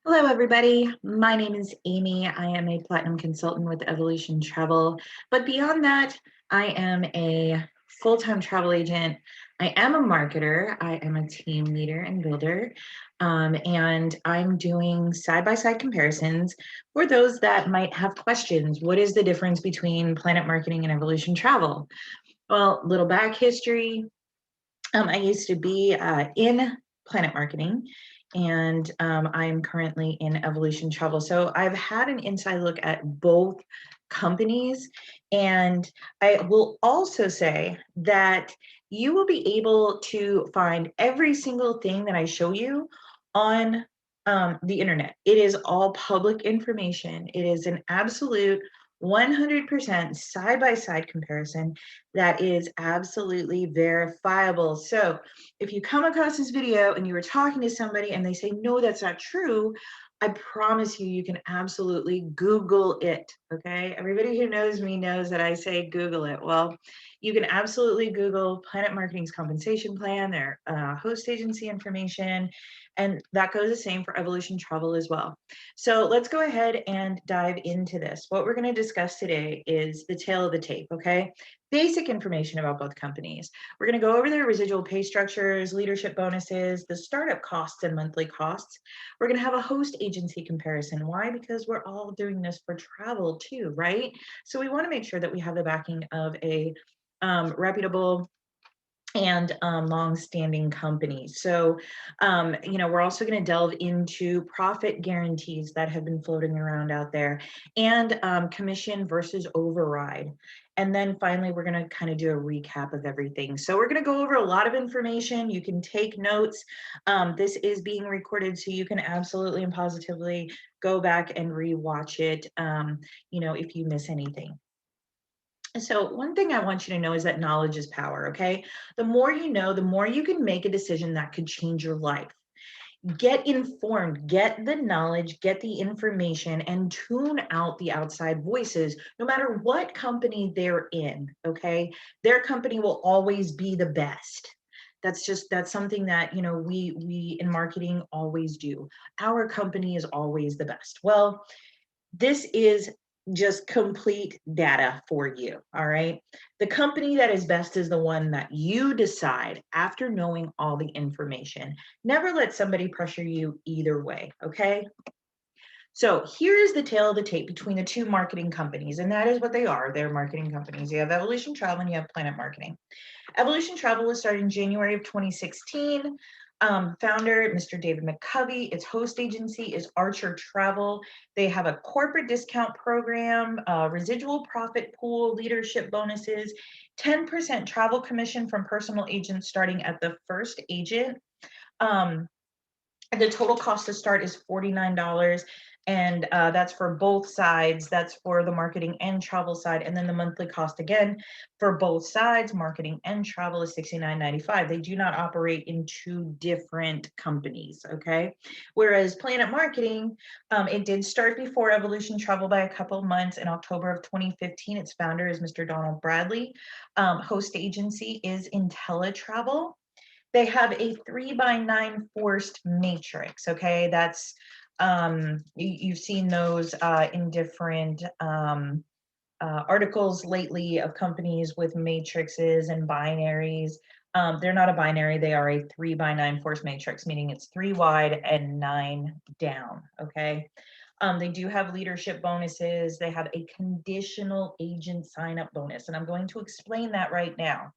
Hello, everybody. My name is Amy. I am a platinum consultant with Evolution Travel. But beyond that, I am a full-time travel agent. I am a marketer. I am a team leader and builder. And I'm doing side-by-side comparisons for those that might have questions. What is the difference between PlanNet Marketing and Evolution Travel? Well, little back history. I used to be in PlanNet Marketing, and I'm currently in Evolution Travel. So I've had an inside look at both companies, and I will also say that you will be able to find every single thing that I show you on the internet. It is all public information. It is an absolute 100% side-by-side comparison that is absolutely verifiable. So if you come across this video and you were talking to somebody and they say, no, that's not true, I promise you, you can absolutely Google it, okay? Everybody who knows me knows that I say Google it. Well, you can absolutely Google PlanNet Marketing's compensation plan, their host agency information, and that goes the same for Evolution Travel as well. So let's go ahead and dive into this. What we're going to discuss today is the tail of the tape, okay? Basic information about both companies. We're going to go over their residual pay structures, leadership bonuses, the startup costs and monthly costs. We're going to have a host agency comparison. Why? Because we're all doing this for travel too, right? So we want to make sure that we have the backing of a reputable and long-standing companies. So, we're also going to delve into profit guarantees that have been floating around out there and commission versus override. And then finally, we're going to kind of do a recap of everything. So we're going to go over a lot of information. You can take notes. This is being recorded, so you can absolutely and positively go back and rewatch it, if you miss anything. So one thing I want you to know is that knowledge is power, okay? The more you know, the more you can make a decision that could change your life. Get informed, get the knowledge, get the information, and tune out the outside voices, no matter what company they're in, okay? Their company will always be the best. That's something that, we in marketing always do. Our company is always the best. Well, this is just complete data for you, all right? The company that is best is the one that you decide after knowing all the information. Never let somebody pressure you either way, okay? So here is the tail of the tape between the two marketing companies, and that is what they are. They're marketing companies. You have Evolution Travel and you have PlanNet Marketing. Evolution Travel was started in January of 2016. Founder, Mr. David McCovey. Its host agency is Archer Travel. They have a corporate discount program, residual profit pool, leadership bonuses, 10% travel commission from personal agents starting at the first agent. The total cost to start is $49, and that's for both sides. That's for the marketing and travel side, and then the monthly cost again for both sides, marketing and travel, is $69.95. They do not operate in two different companies, okay? Whereas PlanNet Marketing, it did start before Evolution Travel by a couple of months. In October of 2015, its founder is Mr. Donald Bradley. Host agency is IntelliTravel. They have a 3x9 forced matrix, okay? That's, you've seen those in different articles lately of companies with matrices and binaries. They're not a binary, they are a 3x9 forced matrix, meaning it's 3 wide and 9 down, okay? They do have leadership bonuses. They have a conditional agent sign-up bonus, and I'm going to explain that right now.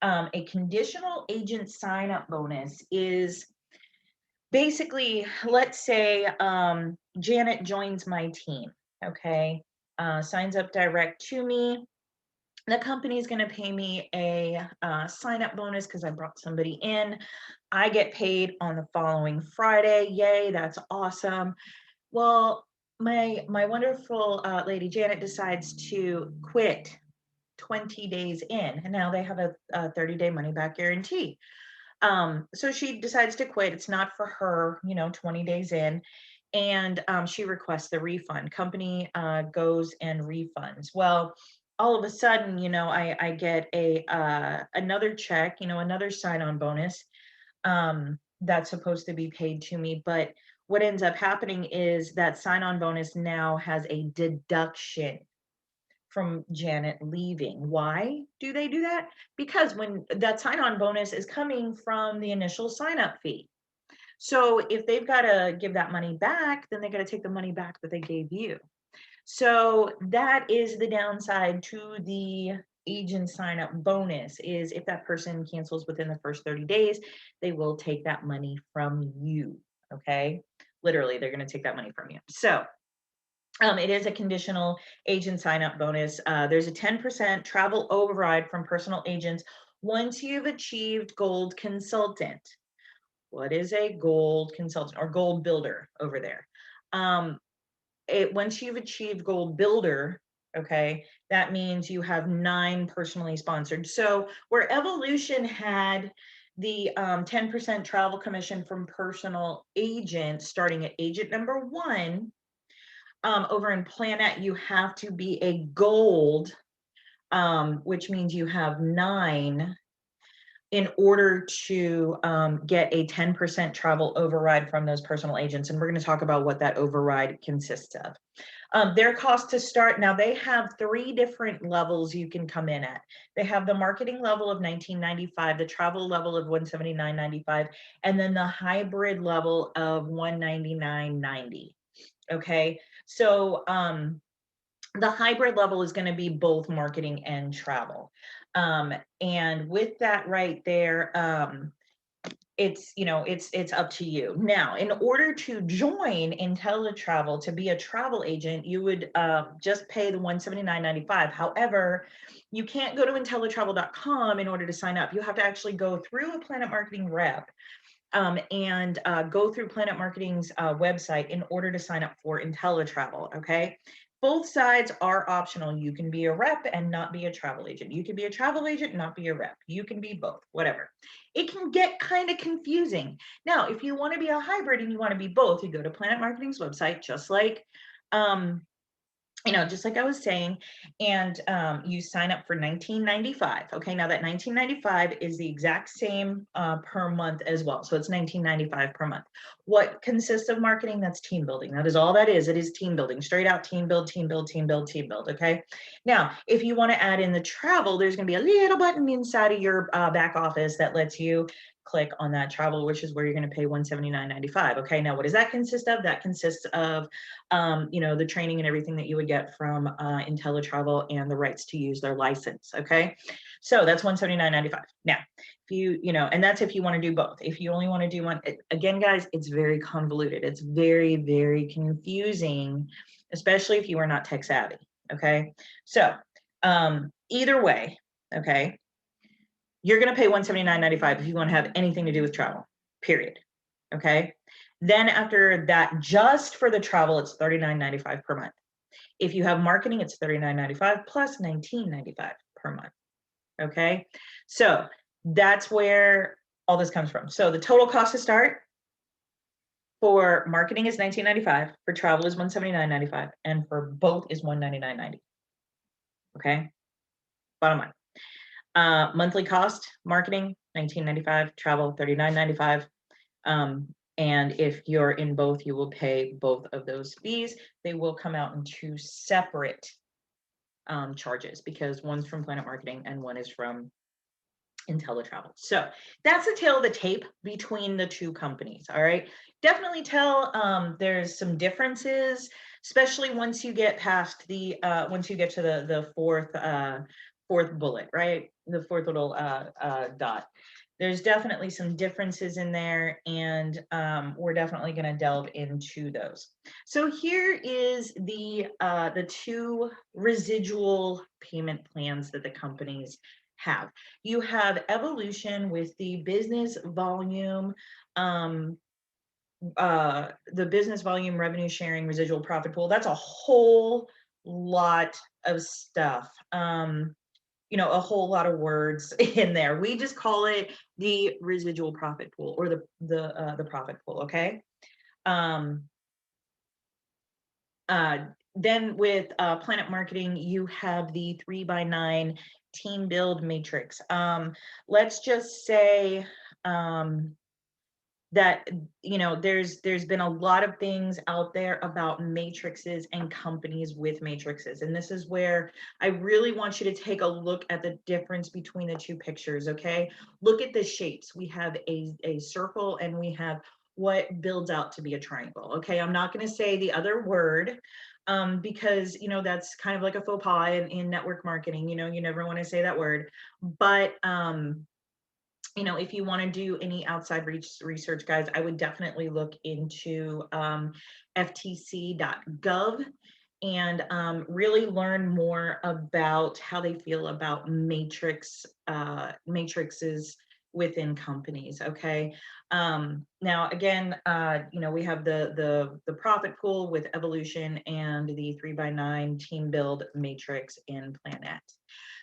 A conditional agent sign-up bonus is basically, let's say Janet joins my team, okay? Signs up direct to me. The company is going to pay me a sign-up bonus because I brought somebody in. I get paid on the following Friday. Yay, that's awesome. Well, my wonderful lady Janet decides to quit 20 days in, and now they have a 30-day money back guarantee. So she decides to quit. It's not for her, 20 days in, and she requests the refund. Company goes and refunds. Well, all of a sudden, I get another check, another sign-on bonus that's supposed to be paid to me. But what ends up happening is that sign-on bonus now has a deduction from Janet leaving. Why do they do that? Because when that sign-on bonus is coming from the initial sign-up fee. So if they've got to give that money back, then they got to take the money back that they gave you. So that is the downside to the agent sign up bonus, is if that person cancels within the first 30 days, they will take that money from you. Okay. Literally, they're going to take that money from you. So it is a conditional agent sign up bonus. There's a 10% travel override from personal agents once you've achieved gold consultant. What is a gold consultant or gold builder over there? Once you've achieved gold builder, okay, that means you have 9 personally sponsored. So where Evolution had the 10% travel commission from personal agents starting at agent number 1, over in PlanNet, you have to be a gold, which means you have 9 in order to get a 10% travel override from those personal agents. And we're going to talk about what that override consists of. Their cost to start, now they have 3 different levels you can come in at. They have the marketing level of $19.95, the travel level of $179.95, and then the hybrid level of $199.90. Okay, so the hybrid level is going to be both marketing and travel. And with that right there, it's, you know, it's up to you. Now, in order to join IntelliTravel to be a travel agent, you would just pay the $179.95. However, you can't go to IntelliTravel.com in order to sign up. You have to actually go through a PlanNet Marketing rep and go through PlanNet Marketing's website in order to sign up for IntelliTravel, okay? Both sides are optional. You can be a rep and not be a travel agent. You can be a travel agent and not be a rep. You can be both, whatever. It can get kind of confusing. Now, if you want to be a hybrid and you want to be both, you go to PlanNet Marketing's website, just like just like I was saying, and you sign up for $19.95. Okay, now that $19.95 is the exact same per month as well. So it's $19.95 per month. What consists of marketing? That's team building. That is all that is. It is team building, straight out team build, team build, team build, team build. Okay. Now, if you want to add in the travel, there's going to be a little button inside of your back office that lets you click on that travel, which is where you're going to pay $179.95. Okay, now what does that consist of? That consists of the training and everything that you would get from IntelliTravel and the rights to use their license. Okay, so that's $179.95. Now, if and that's if you want to do both. If you only want to do one, again, guys, it's very convoluted. It's very, very confusing, especially if you are not tech savvy. Okay, so either way, okay, you're going to pay $179.95 if you want to have anything to do with travel, period. Okay. Then after that, just for the travel, it's $39.95 per month. If you have marketing, it's $39.95 plus $19.95 per month. Okay. So that's where all this comes from. So the total cost to start for marketing is $19.95, for travel is $179.95, and for both is $199.90. Okay. Bottom line. Monthly cost, marketing, $19.95, travel, $39.95. And if you're in both, you will pay both of those fees. They will come out in 2 separate charges, because one's from PlanNet Marketing and one is from IntelliTravel. So that's the tale of the tape between the 2 companies. All right. Definitely tell there's some differences, especially once you get past the once you get to the fourth bullet, right? The 4th little dot. There's definitely some differences in there, and we're definitely going to delve into those. So here is the 2 residual payment plans that the companies have. You have Evolution with the business volume, revenue sharing residual profit pool. That's a whole lot of stuff. A whole lot of words in there. We just call it the residual profit pool, or the profit pool. Okay. Then with PlanNet Marketing, you have the 3x9 team build matrix. Let's just say that, you know, there's been a lot of things out there about matrices and companies with matrices. And this is where I really want you to take a look at the difference between the two pictures, okay? Look at the shapes. We have a circle and we have what builds out to be a triangle, okay? I'm not gonna say the other word because, you know, that's kind of like a faux pas in network marketing, you know, you never wanna say that word. But, you know, if you want to do any outside research, guys, I would definitely look into ftc.gov and really learn more about how they feel about matrices within companies. Okay. Now, again, you know, we have the profit pool with evolution and the 3x9 team build matrix in PlanNet.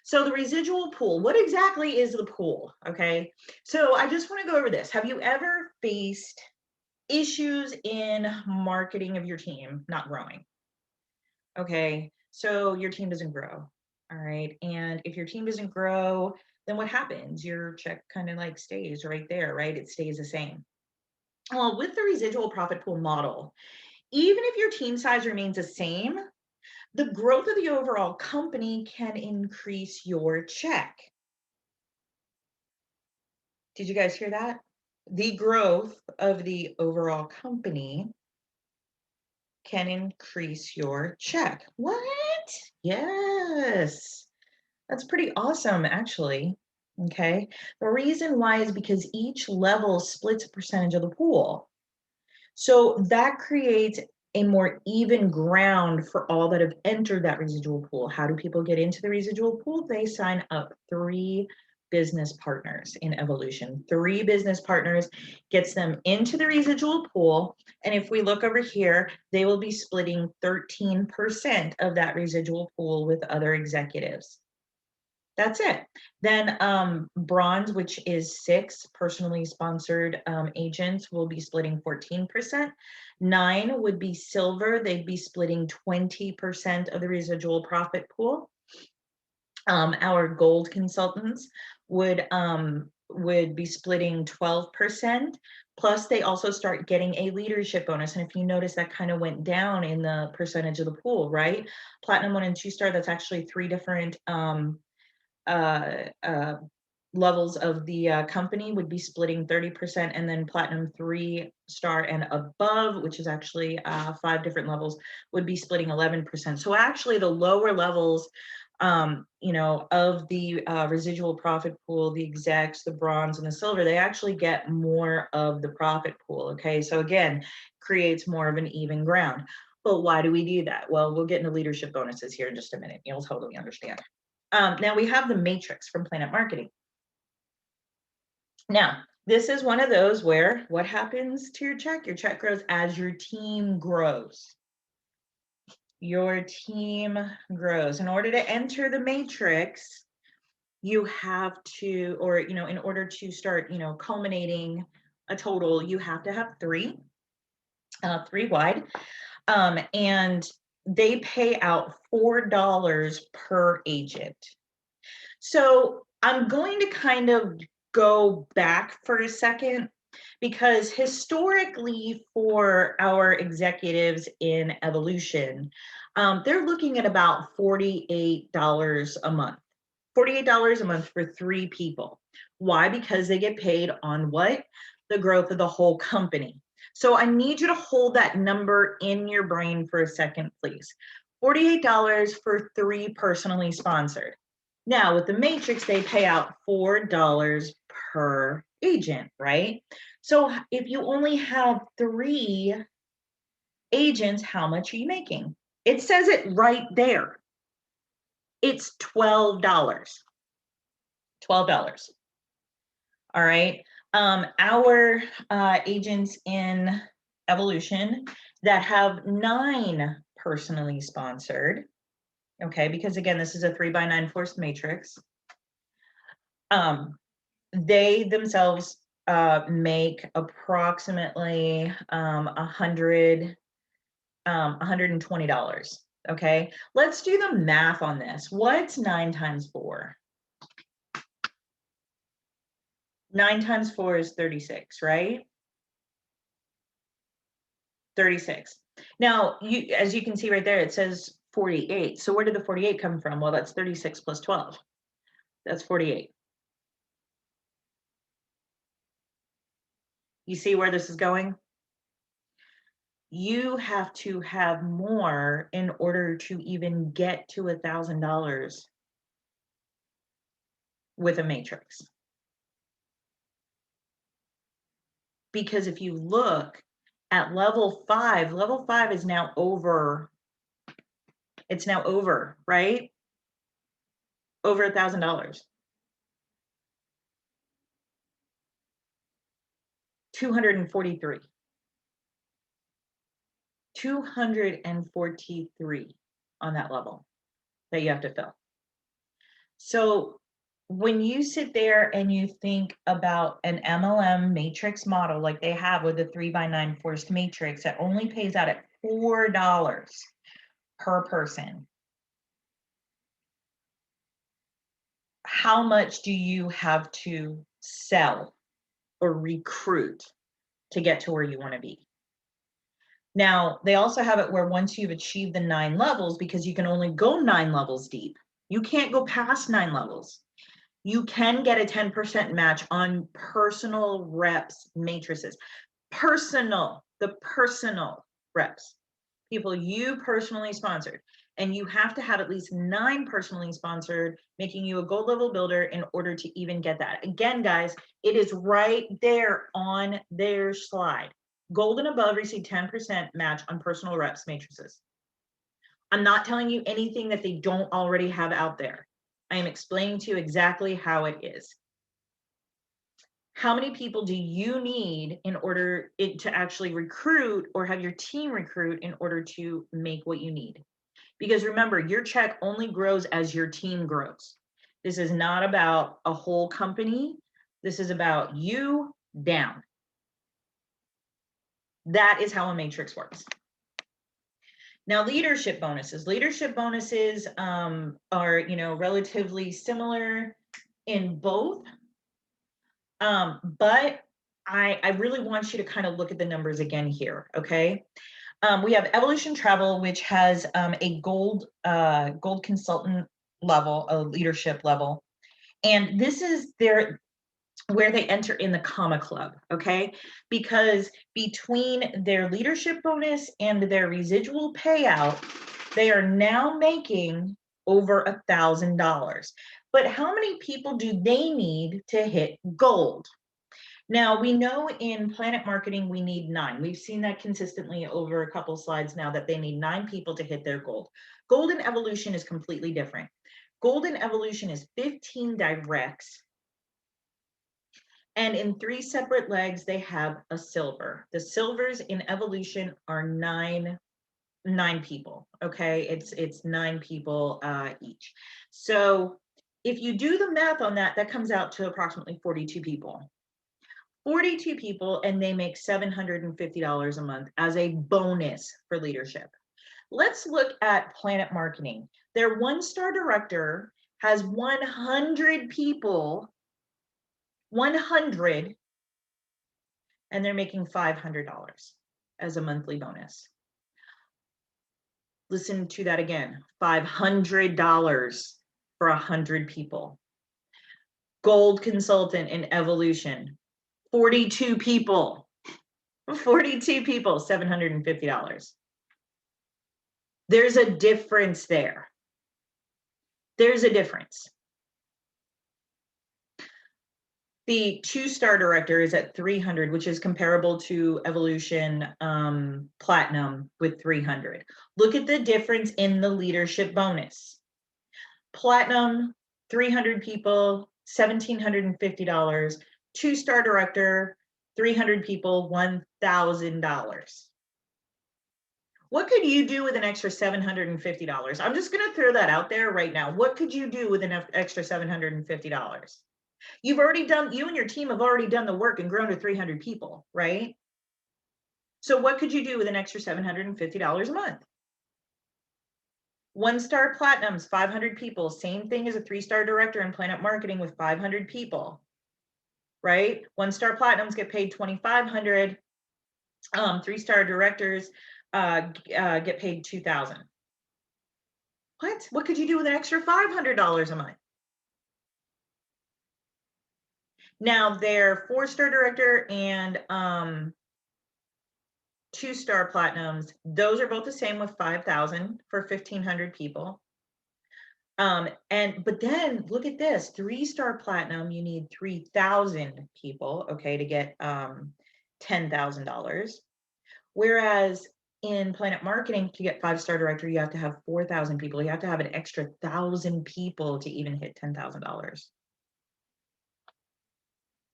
So the residual pool, what exactly is the pool? Okay, so I just want to go over this. Have you ever faced issues in marketing of your team not growing? Okay, so your team doesn't grow. All right, and if your team doesn't grow, then what happens? Your check kind of like stays right there, right? It stays the same. Well, with the residual profit pool model, even if your team size remains the same, the growth of the overall company can increase your check. Did you guys hear that? The growth of the overall company can increase your check. What? Yes. That's pretty awesome, actually. Okay. The reason why is because each level splits a percentage of the pool. So that creates a more even ground for all that have entered that residual pool. How do people get into the residual pool? They sign up 3 business partners in evolution. 3 business partners gets them into the residual pool. And if we look over here, they will be splitting 13% of that residual pool with other executives. That's it. Then bronze, which is 6 personally sponsored agents, will be splitting 14%. 9 would be silver. They'd be splitting 20% of the residual profit pool. Our gold consultants would be splitting 12%. Plus, they also start getting a leadership bonus. And if you notice, that kind of went down in the percentage of the pool, right? Platinum 1 and 2 star, that's actually 3 different levels of the company would be splitting 30%, and then platinum 3 star and above, which is actually 5 different levels, would be splitting 11%. So actually the lower levels, you know, of the residual profit pool, the execs, the bronze and the silver, they actually get more of the profit pool. Okay, so again, creates more of an even ground. But why do we do that? Well, we'll get into leadership bonuses here in just a minute. You'll totally understand. Now we have the matrix from PlanNet Marketing. Now, this is one of those where what happens to your check? Your check grows as your team grows. Your team grows. In order to enter the matrix, you have to, or, you know, in order to start, you know, culminating a total, you have to have 3 wide. And they pay out $4 per agent. So I'm going to kind of go back for a second because historically for our executives in evolution, they're looking at about $48 a month. $48 a month for 3 people. Why? Because they get paid on what? The growth of the whole company. So I need you to hold that number in your brain for a second, please. $48 for 3 personally sponsored. Now with the matrix, they pay out $4 per agent, right? So if you only have 3 agents, how much are you making? It says it right there. It's $12. $12. All right. Our agents in evolution that have 9 personally sponsored, okay, because again, this is a 3x9 forced matrix. They themselves make approximately $120. Okay, let's do the math on this. What's 9 times 4? 9 times 4 is 36, right? 36. Now, as you can see right there, it says 48. So where did the 48 come from? Well, that's 36 plus 12. That's 48. You see where this is going? You have to have more in order to even get to $1,000 with a matrix. Because if you look at level 5 is now over. It's now over, right? Over $1,000. 243. 243 on that level that you have to fill. So when you sit there and you think about an MLM matrix model like they have with the 3x9 forced matrix that only pays out at $4 per person, how much do you have to sell or recruit to get to where you want to be? Now, they also have it where once you've achieved the 9 levels, because you can only go 9 levels deep, you can't go past 9 levels. You can get a 10% match on personal reps matrices. The personal reps, people you personally sponsored. And you have to have at least 9 personally sponsored, making you a gold level builder in order to even get that. Again, guys, it is right there on their slide. Gold and above receive 10% match on personal reps matrices. I'm not telling you anything that they don't already have out there. I am explaining to you exactly how it is. How many people do you need in order to actually recruit or have your team recruit in order to make what you need? Because remember, your check only grows as your team grows. This is not about a whole company. This is about you down. That is how a matrix works. Now, leadership bonuses. Leadership bonuses are, relatively similar in both. But I really want you to kind of look at the numbers again here, okay? We have Evolution Travel, which has a gold consultant level, a leadership level. And this is where they enter in the comma club, okay? Because between their leadership bonus and their residual payout, they are now making over $1,000. But how many people do they need to hit gold? Now, we know in PlanNet marketing, we need 9. We've seen that consistently over a couple slides now that they need 9 people to hit their gold. Gold in Evolution is completely different. Gold in Evolution is 15 directs. And in 3 separate legs, they have a silver. The silvers in Evolution are 9 people, okay? It's 9 people each. So if you do the math on that, that comes out to approximately 42 people. 42 people, and they make $750 a month as a bonus for leadership. Let's look at PlanNet Marketing. Their 1-star director has 100 people, 100, and they're making $500 as a monthly bonus. Listen to that again, $500 for 100 people. Gold consultant in Evolution, 42 people, $750. There's a difference there. There's a difference. The 2-star director is at 300, which is comparable to Evolution Platinum with 300. Look at the difference in the leadership bonus. Platinum, 300 people, $1,750. 2-star director, 300 people, $1,000. What could you do with an extra $750? I'm just going to throw that out there right now. What could you do with an extra $750? You and your team have already done the work and grown to 300 people, right? So what could you do with an extra $750 a month? 1-star Platinum's 500 people, same thing as a 3-star director in PlanNet Marketing with 500 people, right? 1-star Platinums get paid $2,500. 3-star directors get paid $2,000. What could you do with an extra $500 a month? Now their 4-star director and 2-star platinums, those are both the same with 5,000 for 1,500 people. But then look at this, 3-star platinum, you need 3,000 people, okay, to get $10,000. Whereas in PlanNet marketing, to get 5-star director, you have to have 4,000 people. You have to have an extra 1,000 people to even hit $10,000.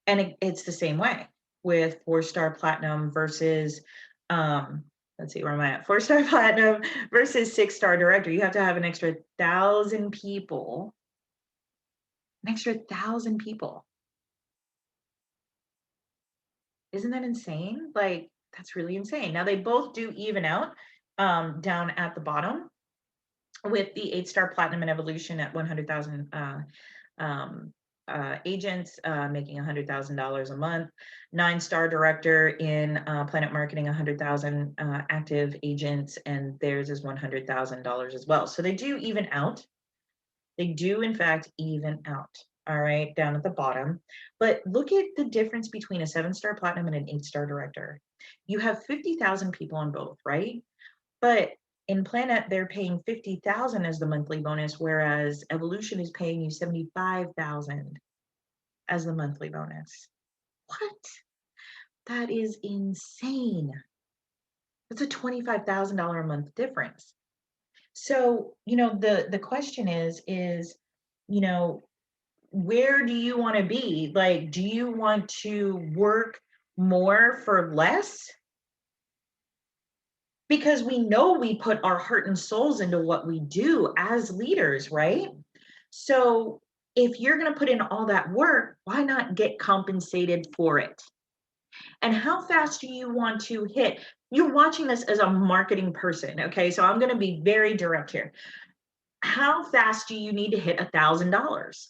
And it's the same way with 4-star platinum versus, let's see, where am I at? 4-star platinum versus 6-star director. You have to have an extra 1,000 people, an extra 1,000 people. Isn't that insane? Like, that's really insane. Now they both do even out down at the bottom with the 8-star platinum and evolution at 100,000 agents making $100,000 a month. 9-star director in PlanNet marketing, 100,000 active agents, and theirs is $100,000 as well. So they do even out. They do in fact even out. All right, down at the bottom. But look at the difference between a 7-star platinum and an 8-star director. You have 50,000 people on both, right? But in PlanNet, they're paying 50,000 as the monthly bonus, whereas Evolution is paying you 75,000 as the monthly bonus. What? That is insane. That's a $25,000 a month difference. So, the question is, where do you want to be? Like, do you want to work more for less? Because we know we put our heart and souls into what we do as leaders, right? So if you're going to put in all that work, why not get compensated for it? And how fast do you want to hit? You're watching this as a marketing person, okay? So I'm going to be very direct here. How fast do you need to hit $1,000?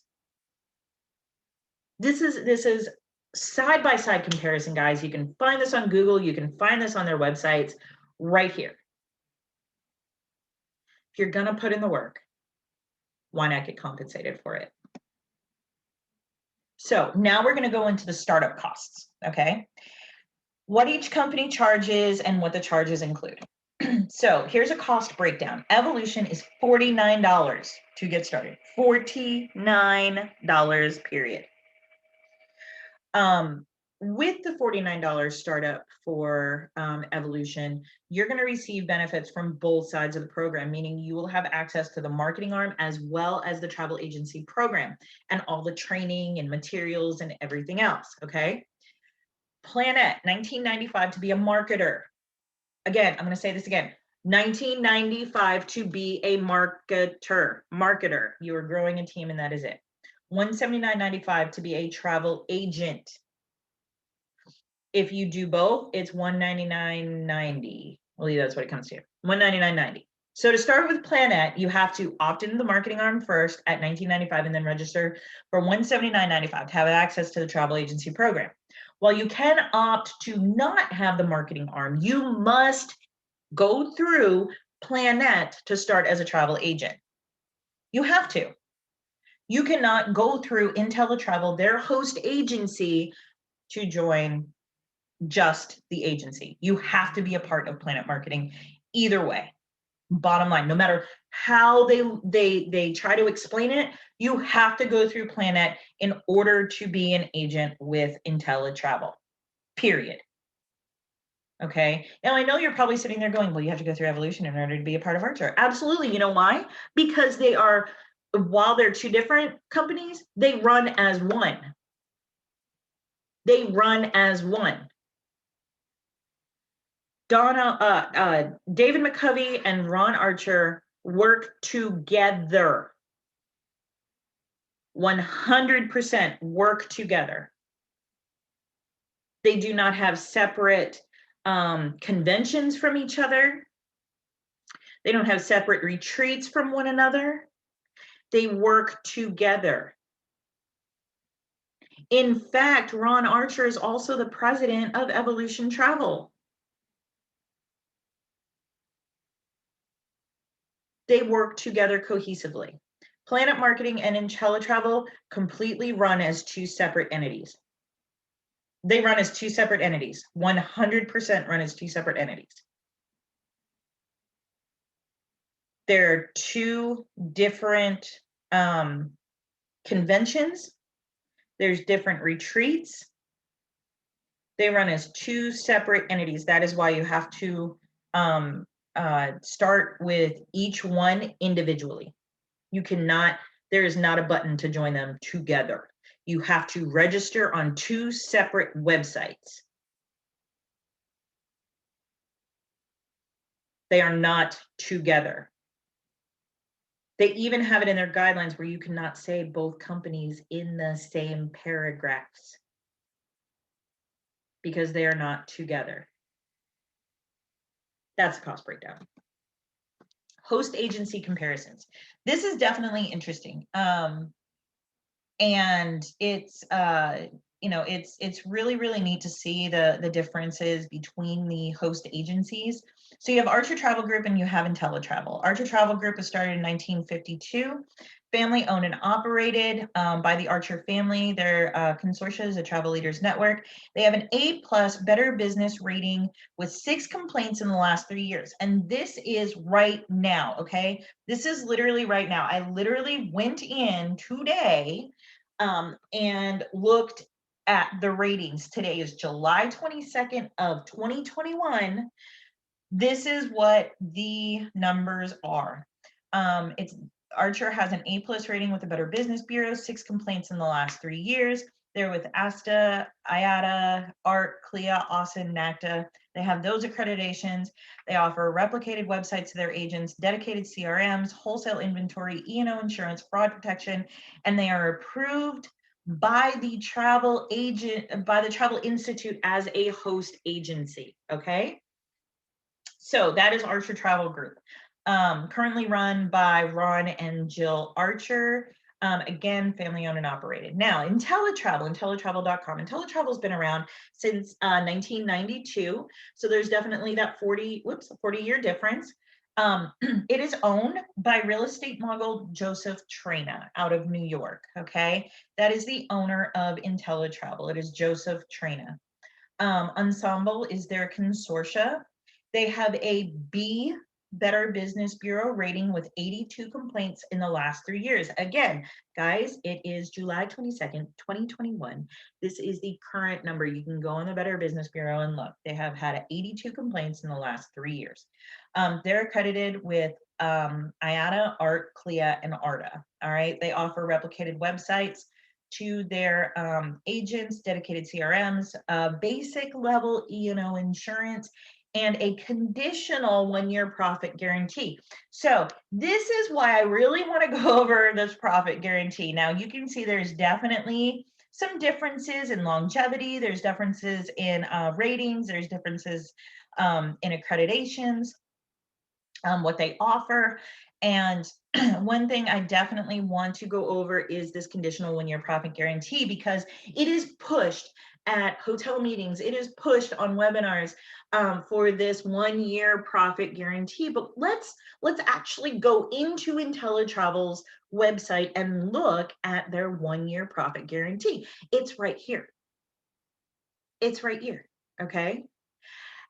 This is side-by-side comparison, guys. You can find this on Google. You can find this on their websites right here. If you're going to put in the work, why not get compensated for it? So now we're going to go into the startup costs, okay? What each company charges and what the charges include. So here's a cost breakdown. Evolution is $49 to get started. $49, period. With the $49 startup for Evolution, you're going to receive benefits from both sides of the program, meaning you will have access to the marketing arm as well as the travel agency program and all the training and materials and everything else, okay? PlanNet, $19.95 to be a marketer. Again, I'm going to say this again. $19.95 to be a marketer. You are growing a team and that is it. $179.95 to be a travel agent. If you do both, it's $199.90. I believe that's what it comes to. $199.90. So to start with PlanNet, you have to opt into the marketing arm first at $19.95 and then register for $179.95 to have access to the travel agency program. While you can opt to not have the marketing arm, you must go through PlanNet to start as a travel agent. You have to. You cannot go through IntelliTravel, their host agency, to join just the agency. You have to be a part of PlanNet marketing either way. Bottom line, no matter how they try to explain it, you have to go through PlanNet in order to be an agent with IntelliTravel, period. Okay. Now I know you're probably sitting there going, well, you have to go through Evolution in order to be a part of Archer. Absolutely. You know why? Because they are, while they're two different companies, they run as one. They run as one. David McCovey and Ron Archer work together. 100% work together. They do not have separate conventions from each other. They don't have separate retreats from one another. They work together. In fact, Ron Archer is also the president of Evolution Travel. They work together cohesively. PlanNet Marketing and IntelliTravel completely run as two separate entities. They run as two separate entities, 100% run as two separate entities. They're two different conventions. There's different retreats. They run as two separate entities. That is why you have to start with each one individually. You cannot, there is not a button to join them together. You have to register on two separate websites. They are not together. They even have it in their guidelines where you cannot say both companies in the same paragraphs because they are not together. That's the cost breakdown. Host agency comparisons. This is definitely interesting. And it's it's really neat to see the differences between the host agencies. So you have Archer Travel Group and you have IntelliTravel. Archer Travel Group was started in 1952, family owned and operated by the Archer family. Their consortia is a Travel Leaders Network. They have an A+ Better Business rating with 6 complaints in the last 3 years. And this is right now, okay? This is literally right now. I literally went in today and looked at the ratings. Today is July 22nd of 2021. This is what the numbers are. It's Archer has an A+ rating with a Better Business Bureau, 6 complaints in the last 3 years. They're with ASTA, IATA, ART, CLIA, AUSIN, NACTA. They have those accreditations. They offer replicated websites to their agents, dedicated CRMs, wholesale inventory, E&O insurance, fraud protection, and they are approved by the Travel Institute as a host agency. Okay. So that is Archer Travel Group, currently run by Ron and Jill Archer. Again, family owned and operated. Now, IntelliTravel.com. IntelliTravel's been around since 1992. So there's definitely that 40-year difference. It is owned by real estate mogul Joseph Trina out of New York. Okay. That is the owner of IntelliTravel. It is Joseph Trina. Ensemble is their consortia. They have a B Better Business Bureau rating with 82 complaints in the last 3 years. Again, guys, it is July 22nd, 2021. This is the current number. You can go on the Better Business Bureau and look. They have had 82 complaints in the last 3 years. They're accredited with IATA, ART, CLIA, and ARTA. All right. They offer replicated websites to their agents, dedicated CRMs, basic level E&O insurance, and a conditional 1-year profit guarantee. So this is why I really want to go over this profit guarantee. Now you can see there's definitely some differences in longevity. There's differences in ratings. There's differences in accreditations, what they offer. And one thing I definitely want to go over is this conditional 1-year profit guarantee, because it is pushed at hotel meetings. It is pushed on webinars for this 1-year profit guarantee. But let's actually go into IntelliTravel's website and look at their 1-year profit guarantee. It's right here. It's right here. Okay.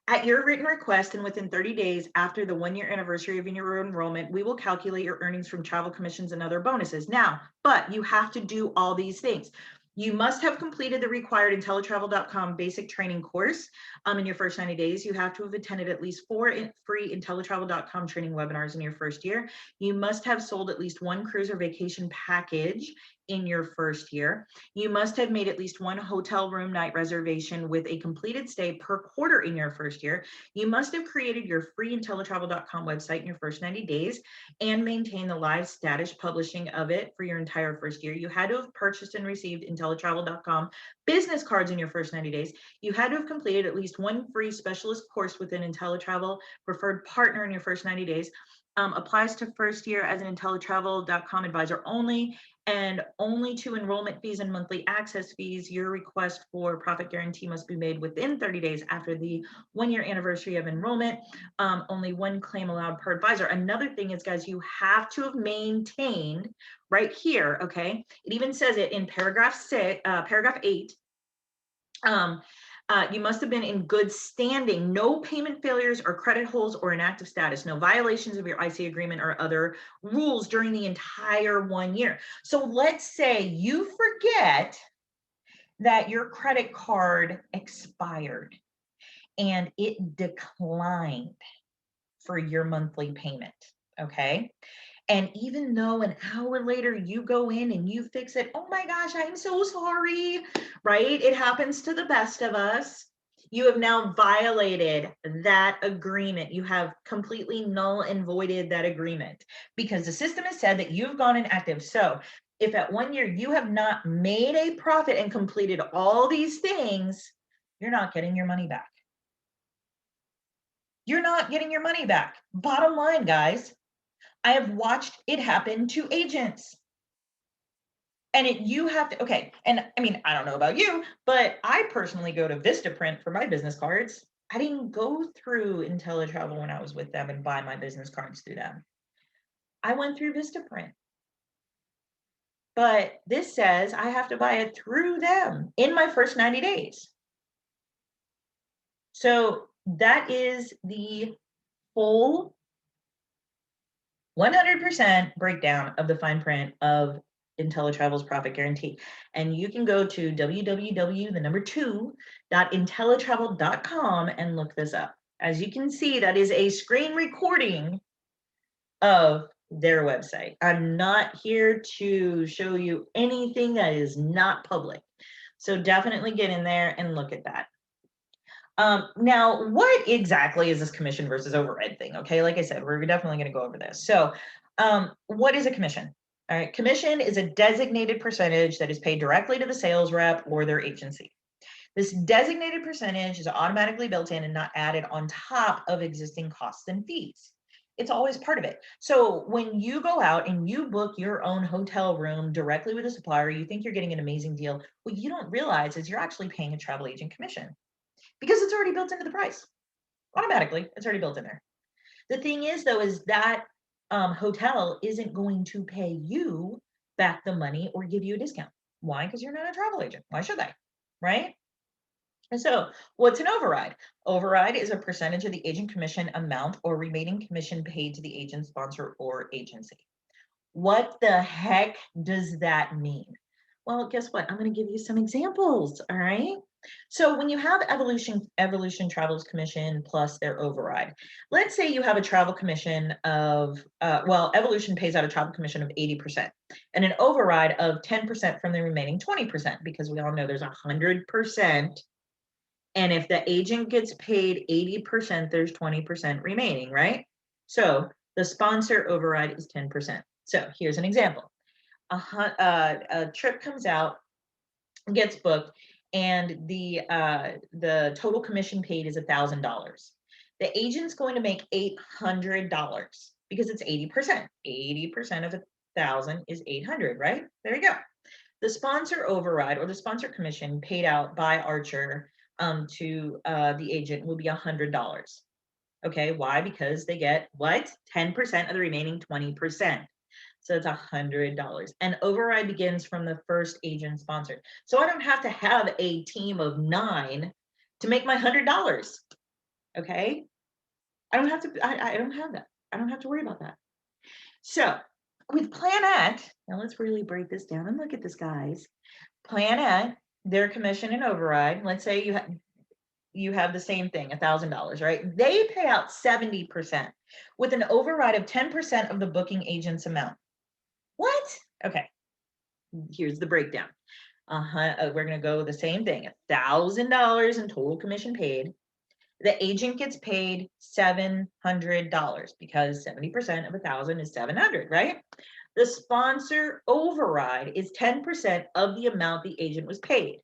At your written request and within 30 days after the 1-year anniversary of your enrollment, we will calculate your earnings from travel commissions and other bonuses. Now, but you have to do all these things. You must have completed the required IntelliTravel.com basic training course in your first 90 days. You have to have attended at least 4 free IntelliTravel.com training webinars in your first year. You must have sold at least 1 cruise or vacation package in your first year. You must have made at least 1 hotel room night reservation with a completed stay per quarter in your first year. You must have created your free IntelliTravel.com website in your first 90 days and maintain the live status publishing of it for your entire first year. You had to have purchased and received IntelliTravel.com business cards in your first 90 days. You had to have completed at least 1 free specialist course within IntelliTravel preferred partner in your first 90 days. applies to first year as an IntelliTravel.com advisor only, and only to enrollment fees and monthly access fees. Your request for profit guarantee must be made within 30 days after the 1-year anniversary of enrollment. Only one claim allowed per advisor. Another thing is, guys, you have to have maintained right here, okay? It even says it in paragraph 8. You must have been in good standing, no payment failures or credit holds or inactive status, no violations of your IC agreement or other rules during the entire 1 year. So let's say you forget that your credit card expired and it declined for your monthly payment, okay? And even though an hour later you go in and you fix it, oh my gosh, I'm so sorry, right? It happens to the best of us. You have now violated that agreement. You have completely null and voided that agreement because the system has said that you've gone inactive. So if at 1 year you have not made a profit and completed all these things, you're not getting your money back. You're not getting your money back. Bottom line, guys. I have watched it happen to agents. And you have to, okay. And I mean, I don't know about you, but I personally go to Vistaprint for my business cards. I didn't go through IntelliTravel when I was with them and buy my business cards through them. I went through Vistaprint. But this says I have to buy it through them in my first 90 days. So that is the full 100% breakdown of the fine print of IntelliTravel's profit guarantee. And you can go to www.intellitravel.com and look this up. As you can see, that is a screen recording of their website. I'm not here to show you anything that is not public. So definitely get in there and look at that. Now, what exactly is this commission versus override thing? Okay, like I said, we're definitely going to go over this. So, what is a commission? All right, commission is a designated percentage that is paid directly to the sales rep or their agency. This designated percentage is automatically built in and not added on top of existing costs and fees. It's always part of it. So when you go out and you book your own hotel room directly with a supplier, you think you're getting an amazing deal. What you don't realize is you're actually paying a travel agent commission, because it's already built into the price. Automatically, it's already built in there. The thing is, though, is that hotel isn't going to pay you back the money or give you a discount. Why? Because you're not a travel agent. Why should they? Right? And so what's an override? Override is a percentage of the agent commission amount or remaining commission paid to the agent, sponsor, or agency. What the heck does that mean? Well, guess what? I'm going to give you some examples. All right. So when you have Evolution Travels Commission plus their override, let's say you have a travel commission of, Evolution pays out a travel commission of 80% and an override of 10% from the remaining 20%, because we all know there's 100%. And if the agent gets paid 80%, there's 20% remaining, right? So the sponsor override is 10%. So here's an example. A trip comes out, gets booked, and the total commission paid is $1,000. The agent's going to make $800 because it's 80%. 80% of 1,000 is 800, right? There you go. The sponsor override or the sponsor commission paid out by Archer to the agent will be $100. Okay, why? Because they get what? 10% of the remaining 20%. So it's $100. And override begins from the first agent sponsored. So I don't have to have a team of 9 to make my $100. Okay, I don't have to. I don't have that. I don't have to worry about that. So with PlanNet, now let's really break this down and look at this, guys. PlanNet, their commission and override. Let's say you have the same thing, $1,000, right? They pay out 70% with an override of 10% of the booking agent's amount. What? Okay, here's the breakdown. We're going to go the same thing, $1,000 in total commission paid. The agent gets paid $700 because 70% of 1,000 is 700, right? The sponsor override is 10% of the amount the agent was paid.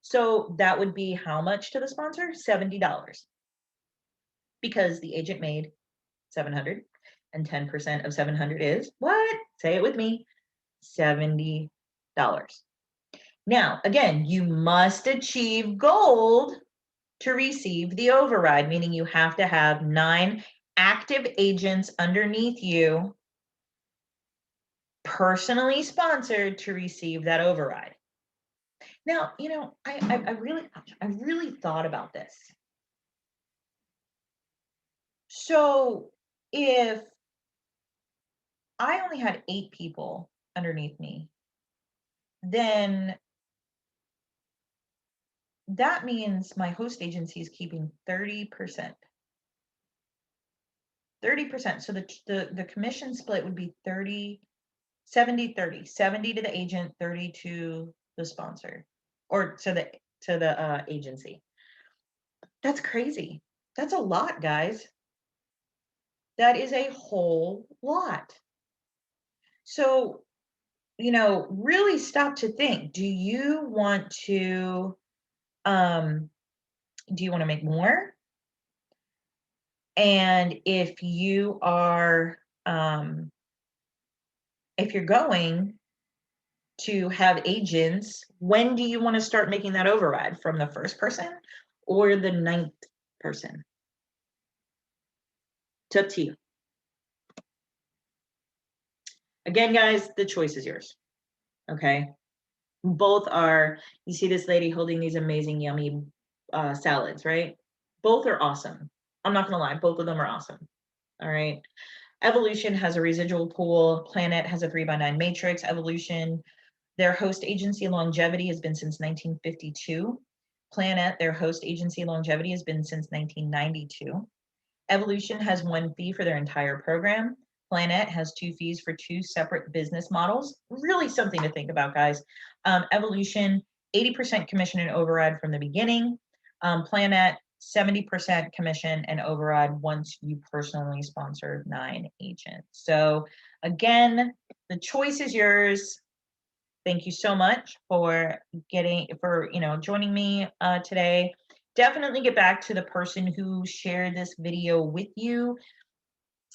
So that would be how much to the sponsor? $70, because the agent made 700 And 10% of 700 is what? Say it with me, $70. Now, again, you must achieve gold to receive the override, meaning you have to have 9 active agents underneath you, personally sponsored to receive that override. Now, I really thought about this. So if I only had 8 people underneath me, then that means my host agency is keeping 30%. 30%. So the commission split would be 30, 70, 30. 70 to the agent, 30 to the sponsor or to the agency. That's crazy. That's a lot, guys. That is a whole lot. So, really stop to think. Do you want to make more? And if you are if you're going to have agents, when do you want to start making that override? From the first person or the 9th person? It's up to you. Again, guys, the choice is yours. Okay. Both are, you see this lady holding these amazing, yummy salads, right? Both are awesome. I'm not going to lie. Both of them are awesome. All right. Evolution has a residual pool. PlanNet has a 3x9 matrix. Evolution, their host agency longevity has been since 1952. PlanNet, their host agency longevity has been since 1992. Evolution has 1 fee for their entire program. PlanNet has 2 fees for 2 separate business models. Really something to think about, guys. Evolution, 80% commission and override from the beginning. PlanNet, 70% commission and override once you personally sponsor 9 agents. So again, the choice is yours. Thank you so much for joining me today. Definitely get back to the person who shared this video with you.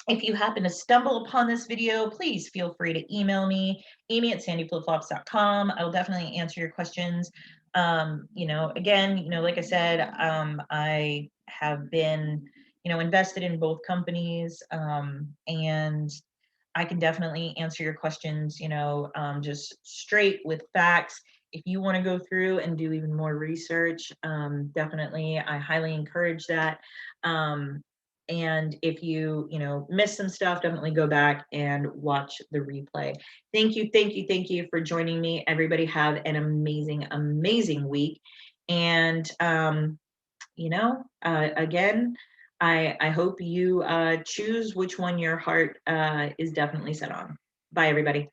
If you happen to stumble upon this video, please feel free to email me, amy@sandyflipflops.com. I will definitely answer your questions. Again, like I said, I have been, invested in both companies, and I can definitely answer your questions, just straight with facts. If you want to go through and do even more research, definitely, I highly encourage that. And if you, miss some stuff, definitely go back and watch the replay. Thank you for joining me. Everybody have an amazing, amazing week. And, again, I hope you choose which one your heart is definitely set on. Bye, everybody.